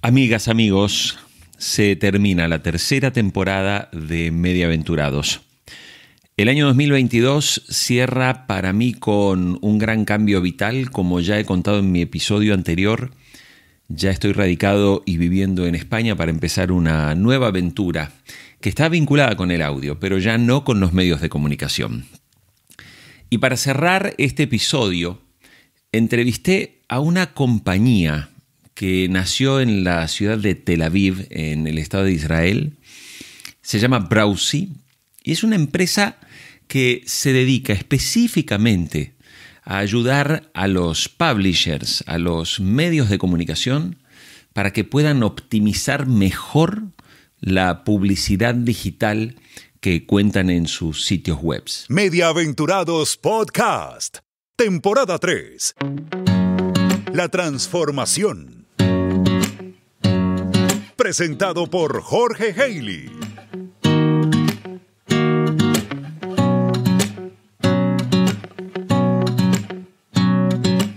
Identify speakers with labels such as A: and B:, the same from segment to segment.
A: Amigas, amigos, se termina la tercera temporada de Mediaventurados. El año 2022 cierra para mí con un gran cambio vital. Como ya he contado en mi episodio anterior, ya estoy radicado y viviendo en España para empezar una nueva aventura que está vinculada con el audio, pero ya no con los medios de comunicación. Y para cerrar este episodio, entrevisté a una compañía que nació en la ciudad de Tel Aviv, en el Estado de Israel. Se llama Browse y es una empresa que se dedica específicamente a ayudar a los publishers, a los medios de comunicación, para que puedan optimizar mejor la publicidad digital que cuentan en sus sitios web.
B: Mediaventurados Podcast, temporada 3. La transformación. Presentado por Jorge Haley.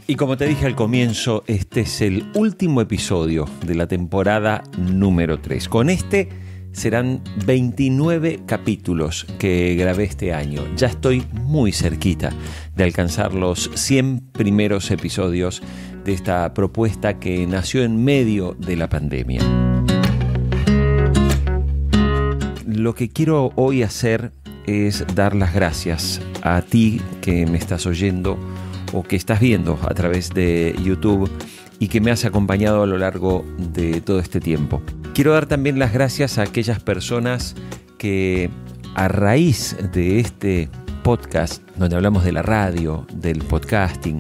A: Y como te dije al comienzo, este es el último episodio de la temporada número 3. Con este serán 29 capítulos que grabé este año. Ya estoy muy cerquita de alcanzar los 100 primeros episodios de esta propuesta que nació en medio de la pandemia. Lo que quiero hoy hacer es dar las gracias a ti que me estás oyendo o que estás viendo a través de YouTube y que me has acompañado a lo largo de todo este tiempo. Quiero dar también las gracias a aquellas personas que a raíz de este podcast, donde hablamos de la radio, del podcasting,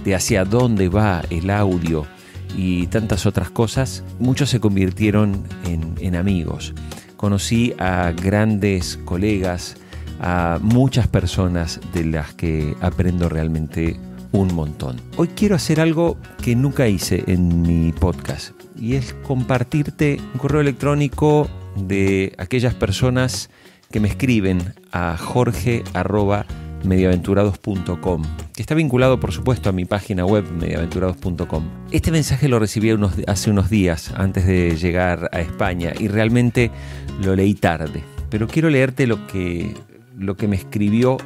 A: de hacia dónde va el audio y tantas otras cosas, muchos se convirtieron en amigos. Conocí a grandes colegas, a muchas personas de las que aprendo realmente un montón. Hoy quiero hacer algo que nunca hice en mi podcast y es compartirte un correo electrónico de aquellas personas que me escriben a jorge@mediaventurados.com, que está vinculado por supuesto a mi página web mediaventurados.com. Este mensaje lo recibí hace unos días antes de llegar a España y realmente lo leí tarde, pero quiero leerte lo que me escribió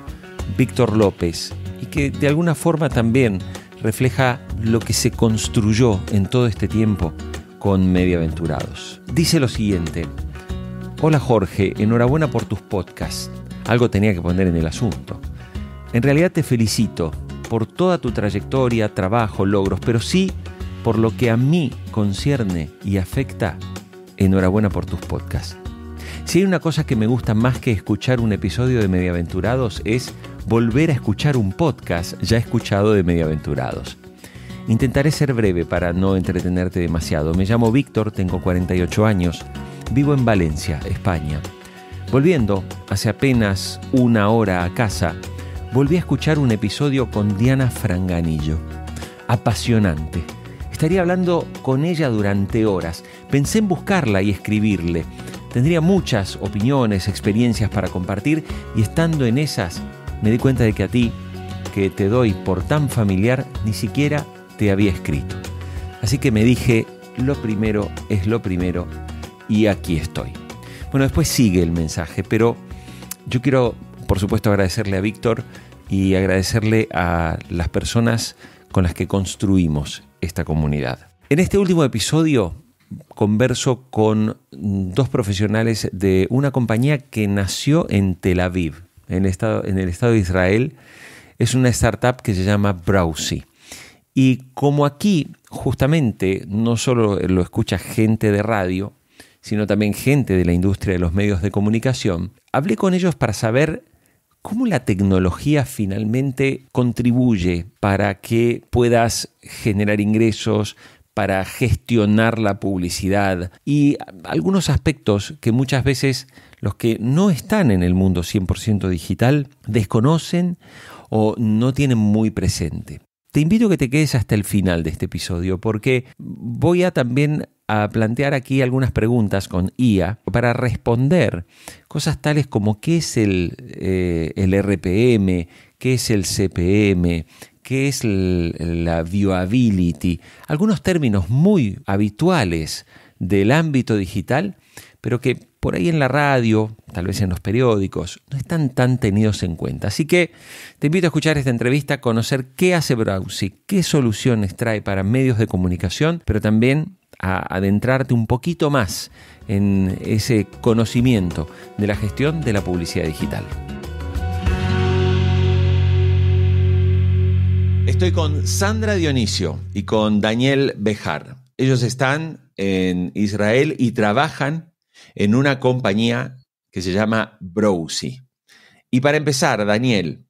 A: Víctor López y que de alguna forma también refleja lo que se construyó en todo este tiempo con Mediaventurados. Dice lo siguiente: hola Jorge, enhorabuena por tus podcasts. Algo tenía que poner en el asunto. En realidad te felicito por toda tu trayectoria, trabajo, logros, pero sí por lo que a mí concierne y afecta, enhorabuena por tus podcasts. Si hay una cosa que me gusta más que escuchar un episodio de Mediaventurados es volver a escuchar un podcast ya escuchado de Mediaventurados. Intentaré ser breve para no entretenerte demasiado. Me llamo Víctor, tengo 48 años, vivo en Valencia, España. Volviendo hace apenas una hora a casa, volví a escuchar un episodio con Diana Franganillo. Apasionante. Estaría hablando con ella durante horas. Pensé en buscarla y escribirle. Tendría muchas opiniones, experiencias para compartir y estando en esas me di cuenta de que a ti, que te doy por tan familiar, ni siquiera te había escrito. Así que me dije, lo primero es lo primero y aquí estoy. Bueno, después sigue el mensaje, pero yo quiero, por supuesto, agradecerle a Víctor y agradecerle a las personas con las que construimos esta comunidad. En este último episodio converso con dos profesionales de una compañía que nació en Tel Aviv, en el estado de Israel. Es una startup que se llama Browse. Y como aquí justamente no solo lo escucha gente de radio, sino también gente de la industria de los medios de comunicación, hablé con ellos para saber cómo la tecnología finalmente contribuye para que puedas generar ingresos, para gestionar la publicidad y algunos aspectos que muchas veces los que no están en el mundo 100% digital desconocen o no tienen muy presente. Te invito a que te quedes hasta el final de este episodio porque voy a también a plantear aquí algunas preguntas con IA para responder cosas tales como qué es el RPM, qué es el CPM, qué es la viewability, algunos términos muy habituales del ámbito digital, pero que por ahí en la radio, tal vez en los periódicos, no están tan tenidos en cuenta. Así que te invito a escuchar esta entrevista, a conocer qué hace Browsy, qué soluciones trae para medios de comunicación, pero también a adentrarte un poquito más en ese conocimiento de la gestión de la publicidad digital. Estoy con Sandra Dionisio y con Daniel Bejar. Ellos están en Israel y trabajan en una compañía que se llama Browsy. Y para empezar, Daniel,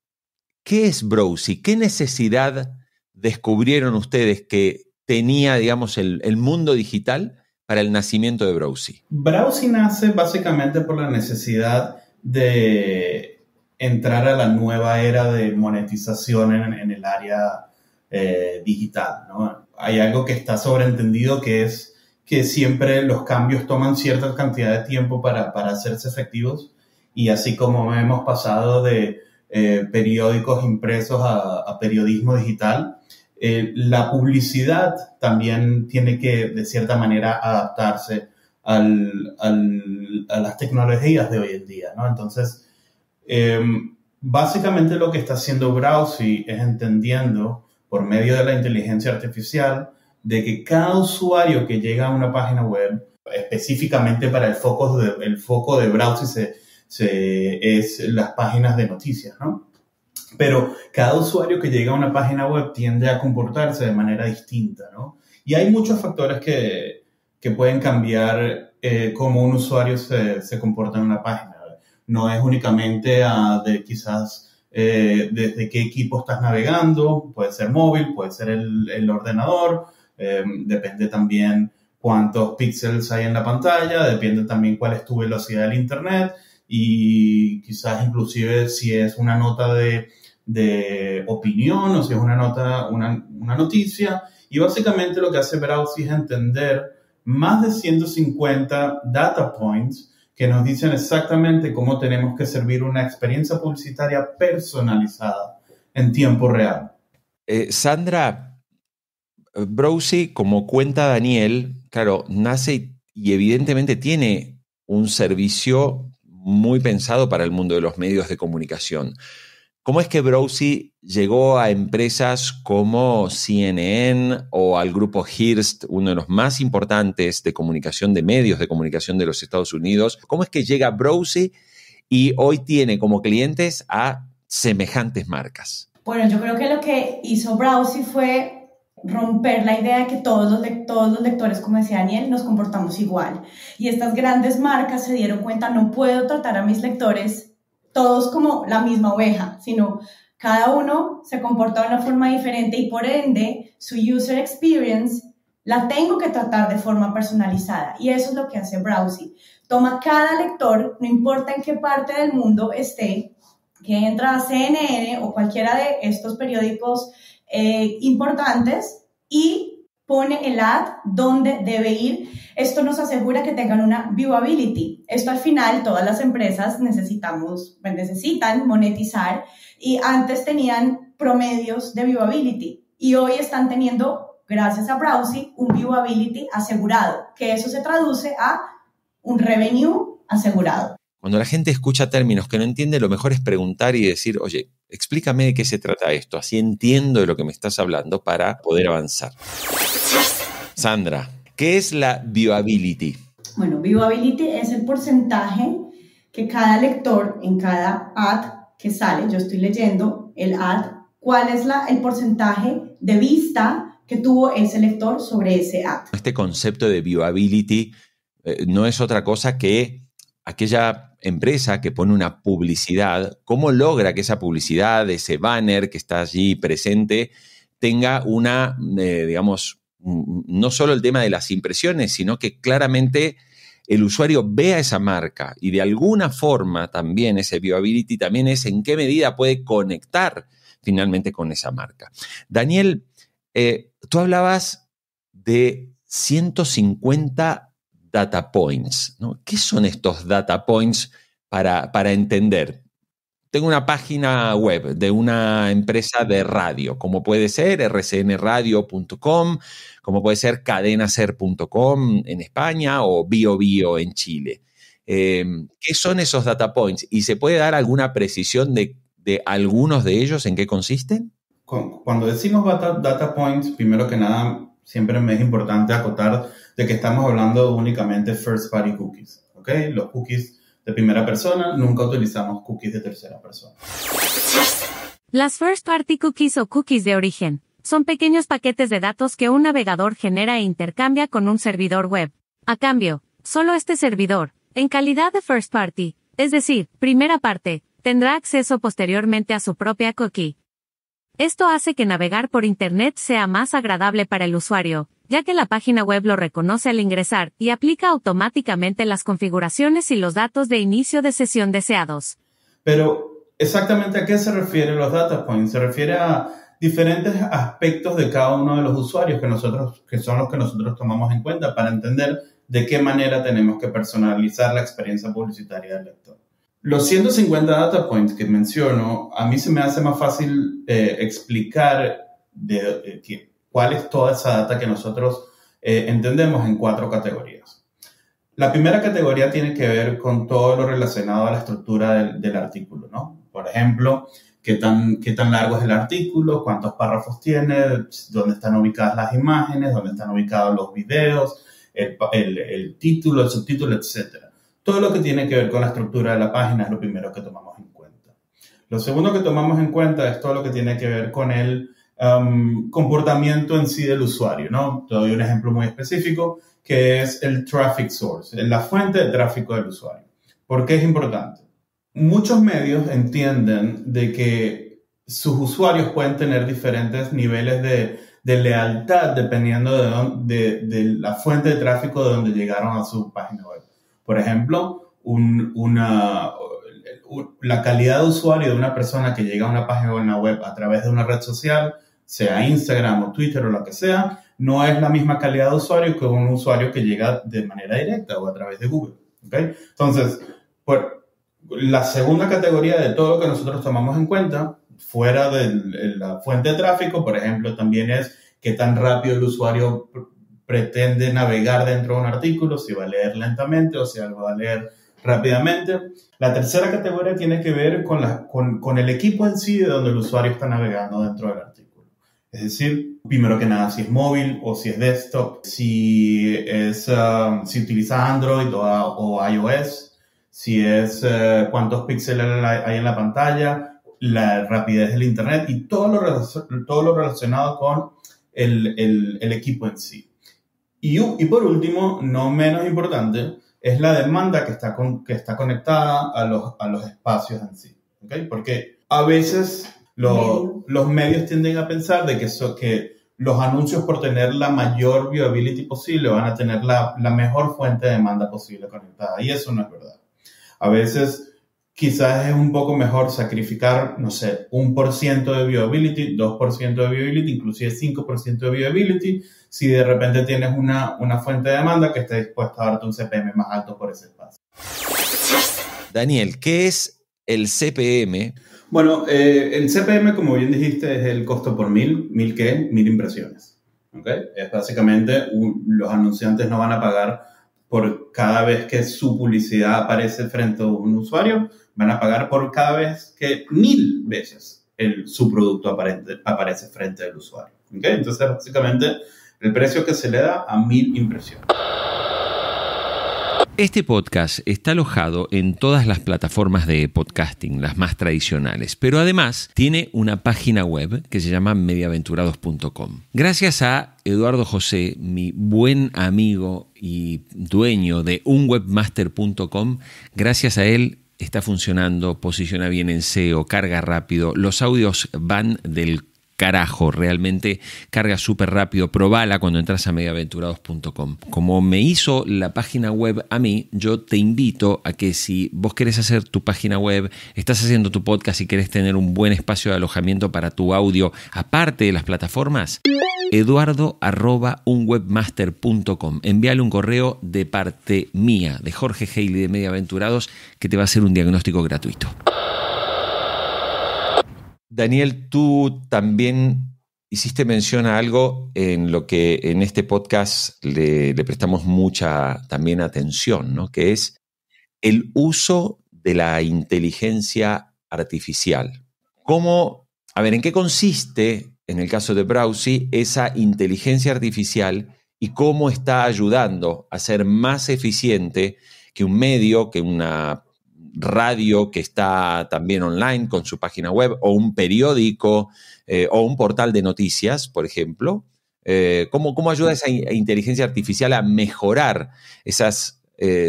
A: ¿qué es Browsy? ¿Qué necesidad descubrieron ustedes que tenía, digamos, el mundo digital para el nacimiento de Browsy?
C: Browsy nace básicamente por la necesidad de entrar a la nueva era de monetización en el área digital, ¿no? Hay algo que está sobreentendido, que es que siempre los cambios toman cierta cantidad de tiempo para hacerse efectivos, y así como hemos pasado de periódicos impresos a periodismo digital, la publicidad también tiene que, de cierta manera, adaptarse a las tecnologías de hoy en día, ¿no? Entonces, básicamente lo que está haciendo Browsy es entendiendo, por medio de la inteligencia artificial, de que cada usuario que llega a una página web, específicamente para el foco de Browsy es las páginas de noticias, ¿no? Pero cada usuario que llega a una página web tiende a comportarse de manera distinta, ¿no? Y hay muchos factores que pueden cambiar cómo un usuario se comporta en una página. No es únicamente quizás desde qué equipo estás navegando, puede ser móvil, puede ser el ordenador, depende también cuántos píxeles hay en la pantalla, depende también cuál es tu velocidad del internet, y quizás inclusive si es una nota de opinión o si es una noticia. Y básicamente lo que hace Browsy es entender más de 150 data points que nos dicen exactamente cómo tenemos que servir una experiencia publicitaria personalizada en tiempo real.
A: Sandra, Browsy, como cuenta Daniel, claro, nace y evidentemente tiene un servicio muy pensado para el mundo de los medios de comunicación. ¿Cómo es que Browsy llegó a empresas como CNN o al grupo Hearst, uno de los más importantes de comunicación, de medios de comunicación de los Estados Unidos? ¿Cómo es que llega Browsy y hoy tiene como clientes a semejantes marcas?
D: Bueno, yo creo que lo que hizo Browsy fue romper la idea de que todos los lectores, como decía Daniel, nos comportamos igual. Y estas grandes marcas se dieron cuenta, no puedo tratar a mis lectores todos como la misma oveja, sino cada uno se comporta de una forma diferente y por ende su user experience la tengo que tratar de forma personalizada. Y eso es lo que hace Browsy. Toma cada lector, no importa en qué parte del mundo esté, que entra a CNN o cualquiera de estos periódicos importantes y pone el ad donde debe ir. Esto nos asegura que tengan una viewability. Esto al final todas las empresas necesitan monetizar, y antes tenían promedios de viewability y hoy están teniendo, gracias a Browsy, un viewability asegurado, que eso se traduce a un revenue asegurado.
A: Cuando la gente escucha términos que no entiende, lo mejor es preguntar y decir, oye, explícame de qué se trata esto, así entiendo de lo que me estás hablando para poder avanzar. Sandra, ¿qué es la viewability?
D: Bueno, viewability es el porcentaje que cada lector en cada ad que sale, yo estoy leyendo el ad, cuál es el porcentaje de vista que tuvo ese lector sobre ese ad.
A: Este concepto de viewability no es otra cosa que aquella empresa que pone una publicidad, cómo logra que esa publicidad, ese banner que está allí presente, tenga una, digamos, no solo el tema de las impresiones, sino que claramente el usuario vea esa marca y de alguna forma también ese viewability también es en qué medida puede conectar finalmente con esa marca. Daniel, tú hablabas de 150 data points, ¿no? ¿Qué son estos data points para entender? tengo una página web de una empresa de radio, como puede ser rcnradio.com, como puede ser cadenaser.com en España o BioBio en Chile. ¿Qué son esos data points? ¿Y se puede dar alguna precisión de algunos de ellos en qué consisten?
C: Cuando decimos data points, primero que nada, siempre me es importante acotar de que estamos hablando únicamente first party cookies, ¿ok? Los cookies de primera persona, nunca utilizamos cookies de tercera persona.
E: Las first party cookies o cookies de origen son pequeños paquetes de datos que un navegador genera e intercambia con un servidor web. A cambio, solo este servidor, en calidad de first party, es decir, primera parte, tendrá acceso posteriormente a su propia cookie. Esto hace que navegar por Internet sea más agradable para el usuario, ya que la página web lo reconoce al ingresar y aplica automáticamente las configuraciones y los datos de inicio de sesión deseados.
C: Pero, ¿exactamente a qué se refieren los data points? Se refiere a diferentes aspectos de cada uno de los usuarios que son los que nosotros tomamos en cuenta para entender de qué manera tenemos que personalizar la experiencia publicitaria del lector. Los 150 data points que menciono, a mí se me hace más fácil explicar cuál es toda esa data que nosotros entendemos en 4 categorías. La primera categoría tiene que ver con todo lo relacionado a la estructura del artículo, ¿no? Por ejemplo, qué tan largo es el artículo, cuántos párrafos tiene, dónde están ubicadas las imágenes, dónde están ubicados los videos, el título, el subtítulo, etc. Todo lo que tiene que ver con la estructura de la página es lo primero que tomamos en cuenta. Lo segundo que tomamos en cuenta es todo lo que tiene que ver con el comportamiento en sí del usuario, ¿no? Te doy un ejemplo muy específico, que es el traffic source, la fuente de tráfico del usuario. ¿Por qué es importante? Muchos medios entienden de que sus usuarios pueden tener diferentes niveles de lealtad dependiendo de la fuente de tráfico de donde llegaron a su página web. Por ejemplo, la calidad de usuario de una persona que llega a una página web a través de una red social, sea Instagram o Twitter o lo que sea, no es la misma calidad de usuario que un usuario que llega de manera directa o a través de Google. ¿Okay? Entonces, la segunda categoría de todo lo que nosotros tomamos en cuenta, fuera de la fuente de tráfico, por ejemplo, también es qué tan rápido el usuario pretende navegar dentro de un artículo, si va a leer lentamente o si va a leer rápidamente. La tercera categoría tiene que ver con el equipo en sí de donde el usuario está navegando dentro del artículo. Es decir, primero que nada, si es móvil o si es desktop, si utiliza Android o iOS, si es cuántos píxeles hay en la pantalla, la rapidez del internet y todo lo relacionado con el equipo en sí. Y por último, no menos importante, es la demanda que está conectada a los espacios en sí. ¿Okay? Porque a veces los medios tienden a pensar de que los anuncios, por tener la mayor viewability posible, van a tener la mejor fuente de demanda posible conectada. Y eso no es verdad. A veces quizás es un poco mejor sacrificar, no sé, 1% de viewability, 2% de viewability, inclusive 5% de viewability, si de repente tienes una fuente de demanda que esté dispuesta a darte un CPM más alto por ese espacio.
A: Daniel, ¿qué es el CPM?
C: Bueno, el CPM, como bien dijiste, es el costo por 1000 ¿qué? 1000 impresiones. ¿Okay? Es básicamente, los anunciantes no van a pagar por cada vez que su publicidad aparece frente a un usuario, van a pagar por cada vez que 1000 veces su producto aparece frente al usuario. ¿Okay? Entonces, básicamente, el precio que se le da a 1000 impresiones.
A: Este podcast está alojado en todas las plataformas de podcasting, las más tradicionales, pero además tiene una página web que se llama mediaventurados.com. Gracias a Eduardo José, mi buen amigo y dueño de unwebmaster.com, gracias a él está funcionando, posiciona bien en SEO, carga rápido, los audios van del carajo, realmente carga súper rápido, probala cuando entras a mediaventurados.com. Como me hizo la página web a mí, yo te invito a que si vos querés hacer tu página web, estás haciendo tu podcast y querés tener un buen espacio de alojamiento para tu audio, aparte de las plataformas, eduardo@unwebmaster.com. Envíale un correo de parte mía, de Jorge Haley de Mediaventurados, que te va a hacer un diagnóstico gratuito. Daniel, tú también hiciste mención a algo en lo que en este podcast le prestamos mucha también atención, ¿no? Que es el uso de la inteligencia artificial. ¿En qué consiste, en el caso de Browsy, esa inteligencia artificial y cómo está ayudando a ser más eficiente que un medio, que una radio que está también online con su página web, o un periódico o un portal de noticias, por ejemplo? ¿Cómo ayuda esa inteligencia artificial a mejorar esas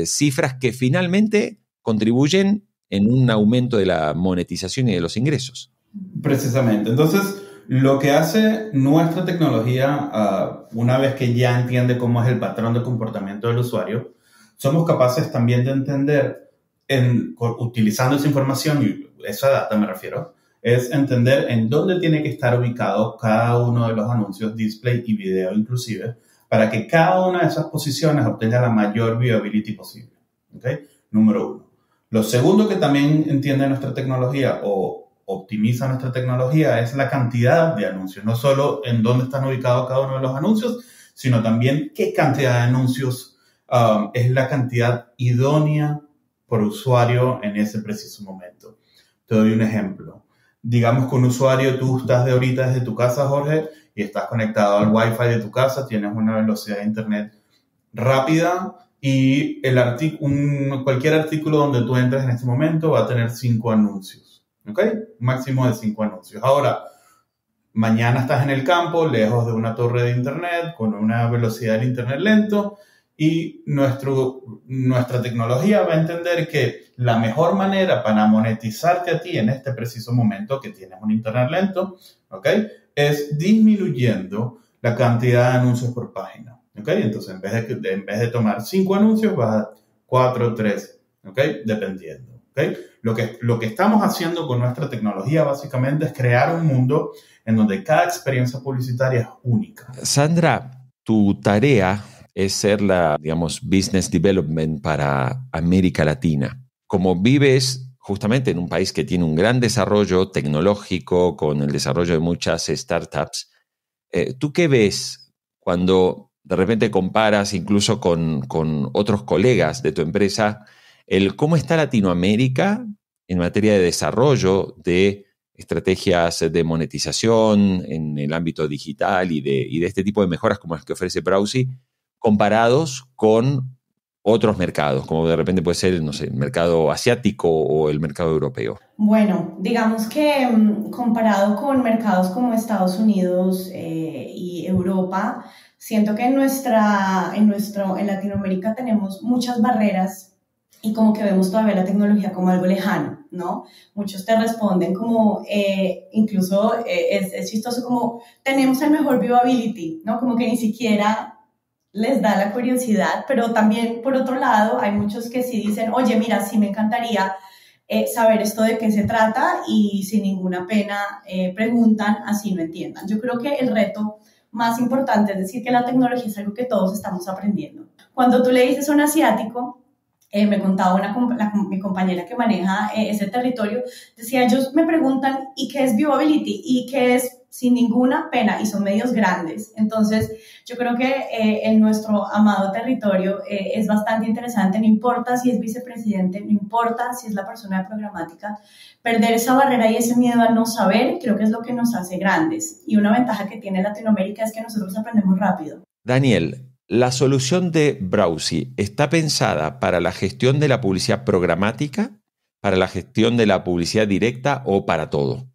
A: cifras que finalmente contribuyen en un aumento de la monetización y de los ingresos?
C: Precisamente. Entonces, lo que hace nuestra tecnología, una vez que ya entiende cómo es el patrón de comportamiento del usuario, somos capaces también de entender, utilizando esa información, y esa data me refiero, es entender en dónde tiene que estar ubicado cada uno de los anuncios, display y video inclusive, para que cada una de esas posiciones obtenga la mayor viewability posible. ¿Okay? Número uno. Lo segundo que también entiende nuestra tecnología o optimiza nuestra tecnología es la cantidad de anuncios. No solo en dónde están ubicados cada uno de los anuncios, sino también qué cantidad de anuncios es la cantidad idónea por usuario en ese preciso momento. Te doy un ejemplo. Digamos que un usuario, tú estás ahorita desde tu casa, Jorge, y estás conectado al Wi-Fi de tu casa, tienes una velocidad de internet rápida y cualquier artículo donde tú entres en este momento va a tener 5 anuncios, ¿ok? Un máximo de 5 anuncios. Ahora, mañana estás en el campo, lejos de una torre de internet, con una velocidad del internet lento, y nuestra tecnología va a entender que la mejor manera para monetizarte a ti en este preciso momento que tienes un internet lento, ¿ok? Es disminuyendo la cantidad de anuncios por página, ¿ok? Entonces, en vez de tomar 5 anuncios, vas a 4, 3, ¿ok? Dependiendo, ¿ok? Lo que estamos haciendo con nuestra tecnología básicamente es crear un mundo en donde cada experiencia publicitaria es única.
A: Sandra, tu tarea es ser la, Business Development para América Latina. Como vives justamente en un país que tiene un gran desarrollo tecnológico, con el desarrollo de muchas startups, ¿tú qué ves cuando de repente comparas incluso con otros colegas de tu empresa, cómo está Latinoamérica en materia de desarrollo de estrategias de monetización en el ámbito digital y de este tipo de mejoras como las que ofrece Browsy, comparados con otros mercados, como de repente puede ser, no sé, el mercado asiático o el mercado europeo?
D: Bueno, digamos que comparado con mercados como Estados Unidos y Europa, siento que en Latinoamérica tenemos muchas barreras y como que vemos todavía la tecnología como algo lejano, ¿no? Muchos te responden como, incluso es chistoso, como tenemos el mejor viewability, ¿no? Como que ni siquiera les da la curiosidad, pero también, por otro lado, hay muchos que sí dicen, oye, mira, sí me encantaría saber esto de qué se trata, y sin ninguna pena preguntan, así no entiendan. Yo creo que el reto más importante es decir que la tecnología es algo que todos estamos aprendiendo. Cuando tú le dices a un asiático, me contaba mi compañera que maneja ese territorio, decía, ellos me preguntan, ¿y qué es viewability? ¿Y qué es? Sin ninguna pena, y son medios grandes. Entonces, yo creo que en nuestro amado territorio es bastante interesante, no importa si es vicepresidente, no importa si es la persona de programática, perder esa barrera y ese miedo a no saber, creo que es lo que nos hace grandes. Y una ventaja que tiene Latinoamérica es que nosotros aprendemos rápido.
A: Daniel, ¿la solución de Browsy está pensada para la gestión de la publicidad programática, para la gestión de la publicidad directa o para todo?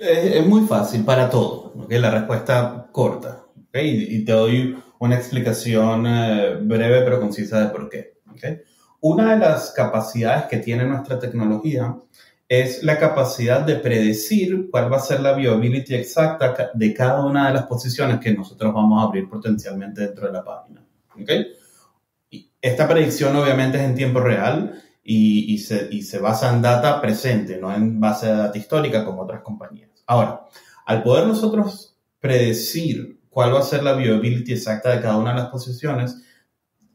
C: Es muy fácil, para todo, ¿okay? La respuesta corta, ¿okay? Y te doy una explicación breve pero concisa de por qué, ¿okay? Una de las capacidades que tiene nuestra tecnología es la capacidad de predecir cuál va a ser la viewability exacta de cada una de las posiciones que nosotros vamos a abrir potencialmente dentro de la página, ¿okay? Y esta predicción obviamente es en tiempo real y se basa en data presente, no en base de data histórica como otras compañías. Ahora, al poder nosotros predecir cuál va a ser la viewability exacta de cada una de las posiciones,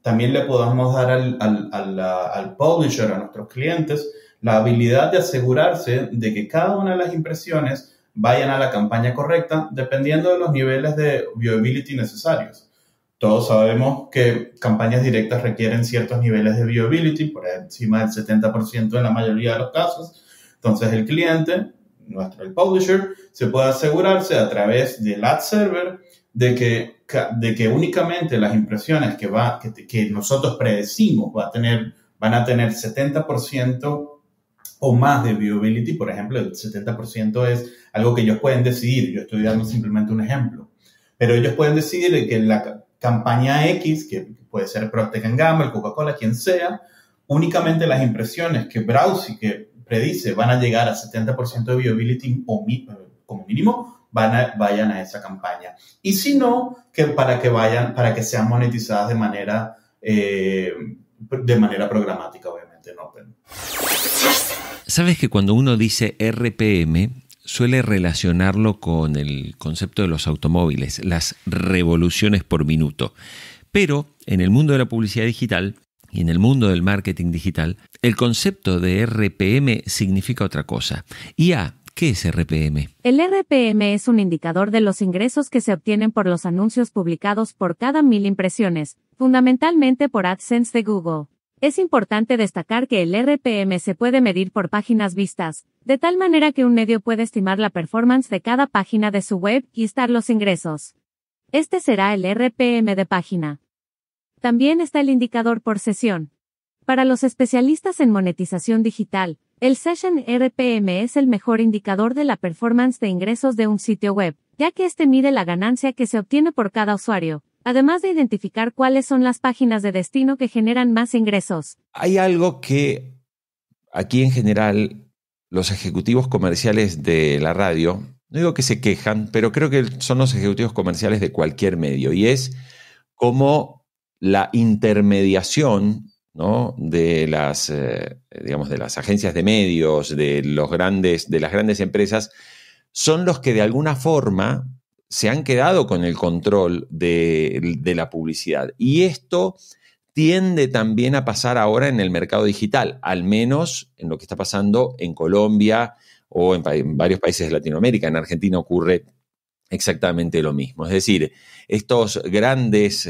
C: también le podemos dar al publisher, a nuestros clientes, la habilidad de asegurarse de que cada una de las impresiones vayan a la campaña correcta dependiendo de los niveles de viewability necesarios. Todos sabemos que campañas directas requieren ciertos niveles de viewability, por encima del 70% en la mayoría de los casos. Entonces el cliente, el publisher, se puede asegurarse a través del ad server de que únicamente las impresiones que nosotros predecimos van a tener 70% o más de viewability. Por ejemplo, el 70% es algo que ellos pueden decidir. Yo estoy dando simplemente un ejemplo. Pero ellos pueden decidir que la campaña X, que puede ser Procter & Gamble, Coca-Cola, quien sea, únicamente las impresiones que Browse que predice van a llegar a 70% de viewability o como mínimo vayan a esa campaña. Y si no, para que sean monetizadas de manera programática, obviamente, no.
A: Sabes que cuando uno dice RPM suele relacionarlo con el concepto de los automóviles, las revoluciones por minuto. Pero en el mundo de la publicidad digital y en el mundo del marketing digital, el concepto de RPM significa otra cosa. ¿Qué es RPM?
E: El RPM es un indicador de los ingresos que se obtienen por los anuncios publicados por cada 1000 impresiones, fundamentalmente por AdSense de Google. Es importante destacar que el RPM se puede medir por páginas vistas, de tal manera que un medio puede estimar la performance de cada página de su web y estar los ingresos. Este será el RPM de página. También está el indicador por sesión. Para los especialistas en monetización digital, el Session RPM es el mejor indicador de la performance de ingresos de un sitio web, ya que este mide la ganancia que se obtiene por cada usuario, además de identificar cuáles son las páginas de destino que generan más ingresos.
A: Hay algo que aquí en general los ejecutivos comerciales de la radio, no digo que se quejan, pero creo que son los ejecutivos comerciales de cualquier medio, y es como la intermediación, ¿no?, de las agencias de medios, de las grandes empresas, son los que de alguna forma se han quedado con el control de la publicidad. Y esto tiende también a pasar ahora en el mercado digital, al menos en lo que está pasando en Colombia o en varios países de Latinoamérica. En Argentina ocurre exactamente lo mismo. Es decir, estos grandes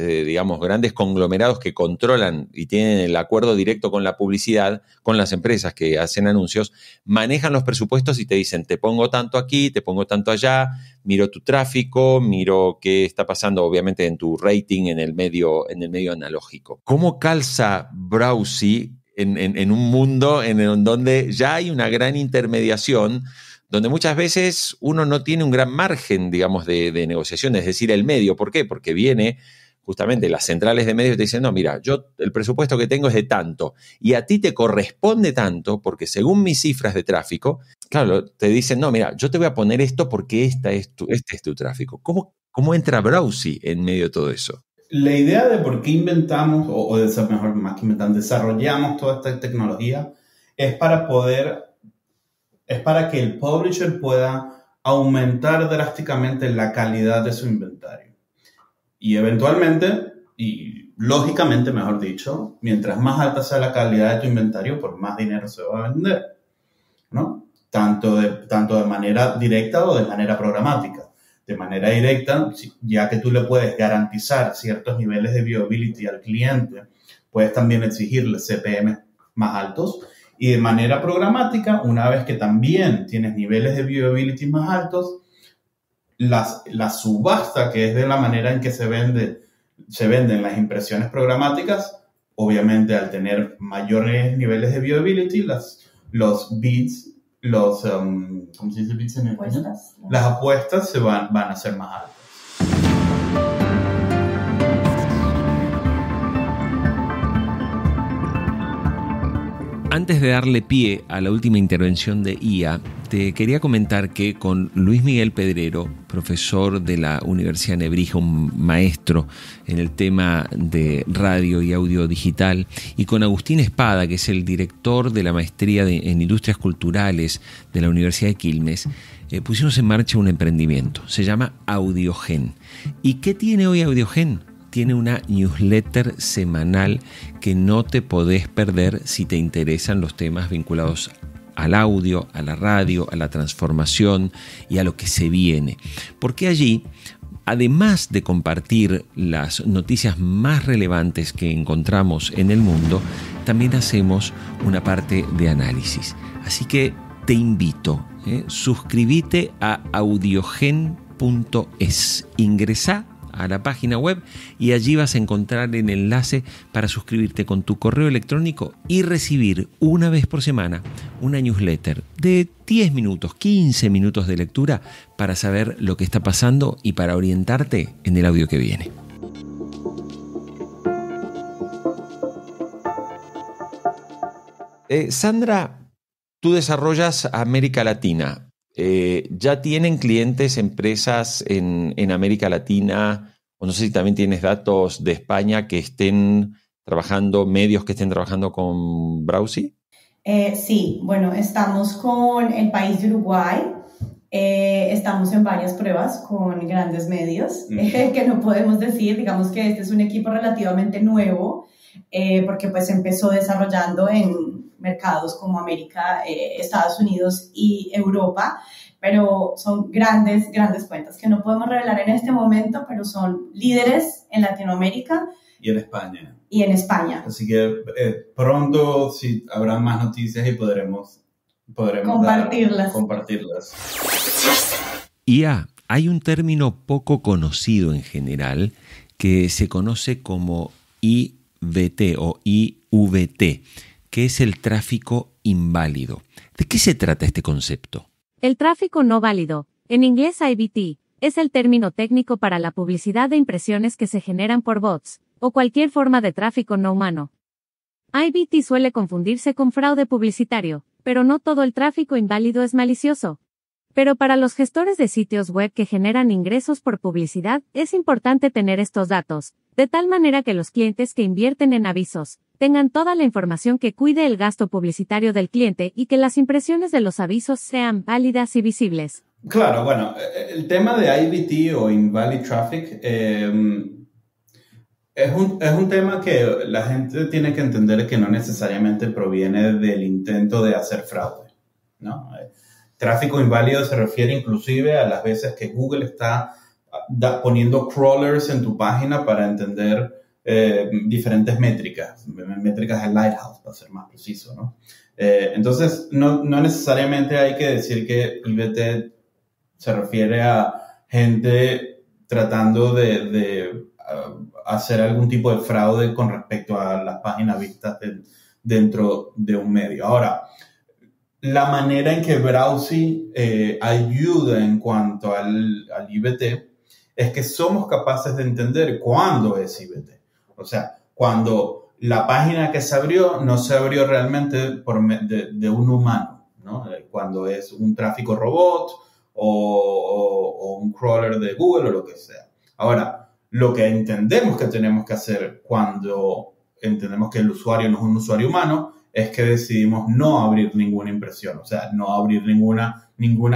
A: conglomerados que controlan y tienen el acuerdo directo con la publicidad, con las empresas que hacen anuncios, manejan los presupuestos y te dicen, te pongo tanto aquí, te pongo tanto allá, miro tu tráfico, miro qué está pasando, obviamente, en tu rating en el medio analógico. ¿Cómo calza Browse en un mundo en donde ya hay una gran intermediación, donde muchas veces uno no tiene un gran margen, digamos, de negociación, es decir, el medio? ¿Por qué? Porque viene justamente las centrales de medios y te dicen, no, mira, yo el presupuesto que tengo es de tanto, y a ti te corresponde tanto, porque según mis cifras de tráfico, claro, te dicen, no, mira, yo te voy a poner esto porque este es tu tráfico. ¿Cómo entra Browse en medio de todo eso?
C: La idea de por qué inventamos, más que inventamos, desarrollamos toda esta tecnología, es para que el publisher pueda aumentar drásticamente la calidad de su inventario. Y eventualmente, y lógicamente, mejor dicho, mientras más alta sea la calidad de tu inventario, por más dinero se va a vender, ¿no? Tanto de manera directa o de manera programática. De manera directa, ya que tú le puedes garantizar ciertos niveles de viewability al cliente, puedes también exigirle CPM más altos. Y de manera programática, una vez que también tienes niveles de viewability más altos, la subasta, que es de la manera en que se venden las impresiones programáticas, obviamente al tener mayores niveles de viewability, los bids, ¿cómo se dice bids en español? Las apuestas van a ser más altas.
A: Antes de darle pie a la última intervención de IA, te quería comentar que con Luis Miguel Pedrero, profesor de la Universidad Nebrija, un maestro en el tema de radio y audio digital, y con Agustín Espada, que es el director de la maestría en Industrias Culturales de la Universidad de Quilmes, pusimos en marcha un emprendimiento. Se llama Audiogen. ¿Y qué tiene hoy Audiogen? tiene una newsletter semanal que no te podés perder si te interesan los temas vinculados al audio, a la radio, a la transformación y a lo que se viene. Porque allí, además de compartir las noticias más relevantes que encontramos en el mundo, también hacemos una parte de análisis. Así que te invito, suscríbete a audiogen.es. Ingresá a la página web y allí vas a encontrar el enlace para suscribirte con tu correo electrónico y recibir una vez por semana una newsletter de 10 minutos, 15 minutos de lectura para saber lo que está pasando y para orientarte en el audio que viene. Sandra, tú desarrollas América Latina. ¿Ya tienen clientes, empresas en América Latina? O no sé si también tienes datos de España que estén trabajando, medios que estén trabajando con Browsy.
D: Sí, bueno, estamos con el país de Uruguay. Estamos en varias pruebas con grandes medios que no podemos decir. Digamos que este es un equipo relativamente nuevo porque pues empezó desarrollando en mercados como América, Estados Unidos y Europa, pero son grandes cuentas que no podemos revelar en este momento, pero son líderes en Latinoamérica.
C: Y en España.
D: Y en España.
C: Así que pronto sí, habrá más noticias y podremos compartirlas.
A: Hay un término poco conocido en general que se conoce como IVT o IVT, que es el tráfico inválido. ¿De qué se trata este concepto?
E: El tráfico no válido, en inglés IVT, es el término técnico para la publicidad de impresiones que se generan por bots, o cualquier forma de tráfico no humano. IVT suele confundirse con fraude publicitario, pero no todo el tráfico inválido es malicioso. Pero para los gestores de sitios web que generan ingresos por publicidad, es importante tener estos datos, de tal manera que los clientes que invierten en avisos tengan toda la información que cuide el gasto publicitario del cliente y que las impresiones de los avisos sean válidas y visibles.
C: Claro, bueno, el tema de IVT o Invalid Traffic es un tema que la gente tiene que entender que no necesariamente proviene del intento de hacer fraude, ¿no? Tráfico inválido se refiere inclusive a las veces que Google está poniendo crawlers en tu página para entender diferentes métricas de Lighthouse, para ser más preciso, ¿no? Entonces, no necesariamente hay que decir que IVT se refiere a gente tratando de hacer algún tipo de fraude con respecto a las páginas vistas dentro de un medio. Ahora, la manera en que Browsy ayuda en cuanto al IVT es que somos capaces de entender cuándo es IVT. O sea, cuando la página que se abrió no se abrió realmente de un humano, ¿no? Cuando es un tráfico robot o un crawler de Google o lo que sea. Ahora, lo que entendemos que tenemos que hacer cuando entendemos que el usuario no es un usuario humano es que decidimos no abrir ninguna impresión, o sea, no abrir ninguna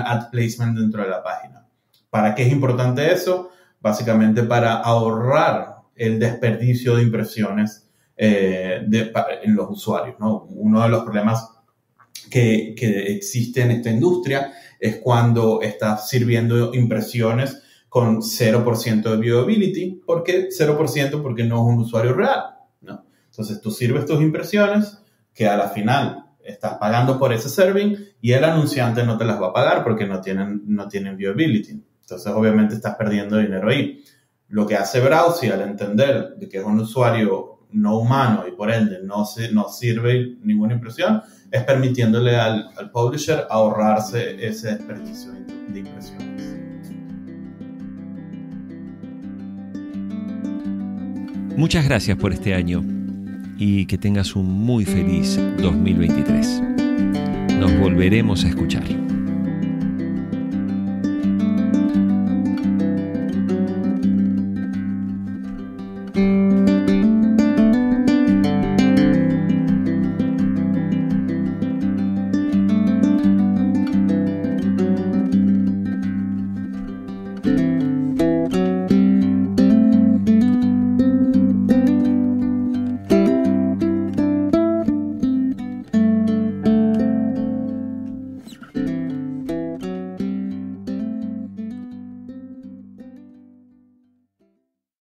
C: ad placement dentro de la página. ¿Para qué es importante eso? Básicamente para ahorrar el desperdicio de impresiones en los usuarios, ¿no? Uno de los problemas que existe en esta industria es cuando estás sirviendo impresiones con 0% de viewability. ¿Por qué 0%? Porque no es un usuario real, ¿no? Entonces tú sirves tus impresiones que a la final estás pagando por ese serving y el anunciante no te las va a pagar porque no tienen viewability. Entonces obviamente estás perdiendo dinero ahí. Lo que hace Browsy al entender de que es un usuario no humano y por ende no sirve ninguna impresión, es permitiéndole al publisher ahorrarse ese desperdicio de impresiones.
A: Muchas gracias por este año y que tengas un muy feliz 2023. Nos volveremos a escuchar.